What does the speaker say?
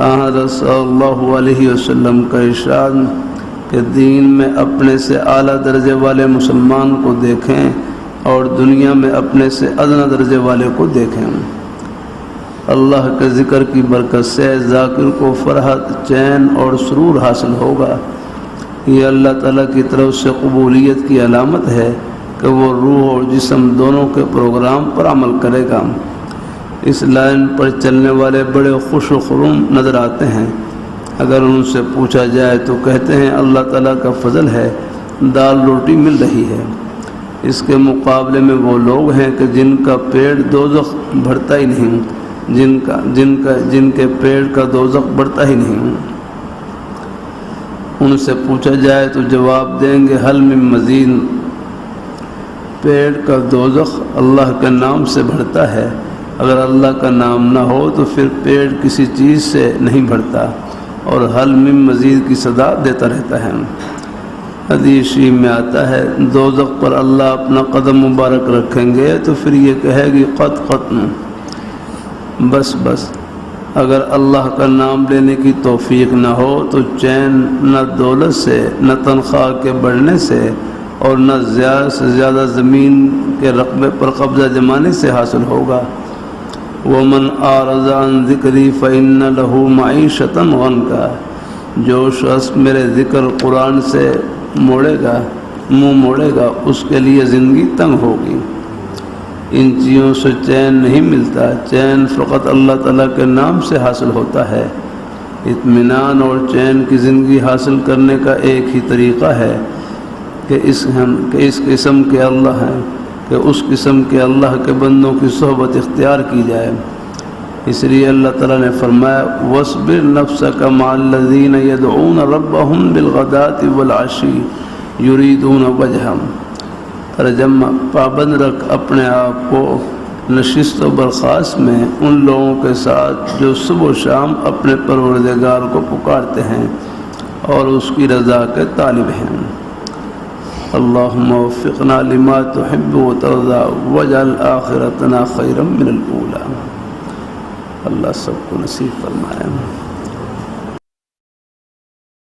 حضرت صلی اللہ علیہ وسلم کا ارشاد کہ دین میں اپنے سے اعلیٰ درجے والے مسلمان کو دیکھیں اور دنیا میں اپنے سے ادنی درجے والے کو دیکھیں۔ اللہ کے ذکر کی برکت سے ذاکر کو فرحت، چین اور سرور حاصل ہوگا۔ یہ اللہ تعالیٰ کی طرف سے قبولیت کی علامت ہے کہ وہ روح اور جسم دونوں کے پروگرام پر عمل کرے گا۔ اس لائن پر چلنے والے بڑے خوش و خرم نظر آتے ہیں۔ اگر ان سے پوچھا جائے تو کہتے ہیں اللہ تعالیٰ کا فضل ہے، دال روٹی مل رہی ہے۔ اس کے مقابلے میں وہ لوگ ہیں کہ جن کا پیٹ دوزخ بھرتا ہی نہیں، جن کے پیٹ کا دوزخ بڑھتا ہی نہیں۔ ان سے پوچھا جائے تو جواب دیں گے حل من مزید۔ پیٹ کا دوزخ اللہ کے نام سے بڑھتا ہے، اگر اللہ کا نام نہ ہو تو پھر پیٹ کسی چیز سے نہیں بڑھتا اور حل من مزید کی صدا دیتا رہتا ہے۔ حدیث شریف میں آتا ہے دوزخ پر اللہ اپنا قدم مبارک رکھیں گے تو پھر یہ کہے گی قط ختم، بس بس۔ اگر اللہ کا نام لینے کی توفیق نہ ہو تو چین نہ دولت سے، نہ تنخواہ کے بڑھنے سے اور نہ زیادہ سے زیادہ زمین کے رقبے پر قبضہ جمانے سے حاصل ہوگا۔ وَمَنْ أَعْرَضَ عَنْ ذِكْرِي فَإِنَّ لَهُ مَعِيشَةً ضَنْكًا۔ جو شخص میرے ذکر قرآن سے منہ موڑے گا اس کے لیے زندگی تنگ ہوگی۔ ان چیزوں سے چین نہیں ملتا، چین فقط اللہ تعالیٰ کے نام سے حاصل ہوتا ہے۔ اطمینان اور چین کی زندگی حاصل کرنے کا ایک ہی طریقہ ہے کہ اس قسم کے اللہ ہیں کہ اس قسم کے اللہ کے بندوں کی صحبت اختیار کی جائے۔ اس لیے اللہ تعالیٰ نے فرمایا وَاصْبِرْ نَفْسَكَ مَعَ الَّذِينَ يَدْعُونَ رَبَّهُمْ بِالْغَدَاةِ وَالْعَشِيِّ يُرِيدُونَ وَجْهَهُ۔ ترجمہ، پابند رکھ اپنے آپ کو نشست و برخاست میں ان لوگوں کے ساتھ جو صبح و شام اپنے پروردگار کو پکارتے ہیں اور اس کی رضا کے طالب ہیں۔ اللہم وفقنا لما تحب وترضى واجعل آخرتنا خیرا من الاولی۔ اللہ سب کو نصیب فرمائے۔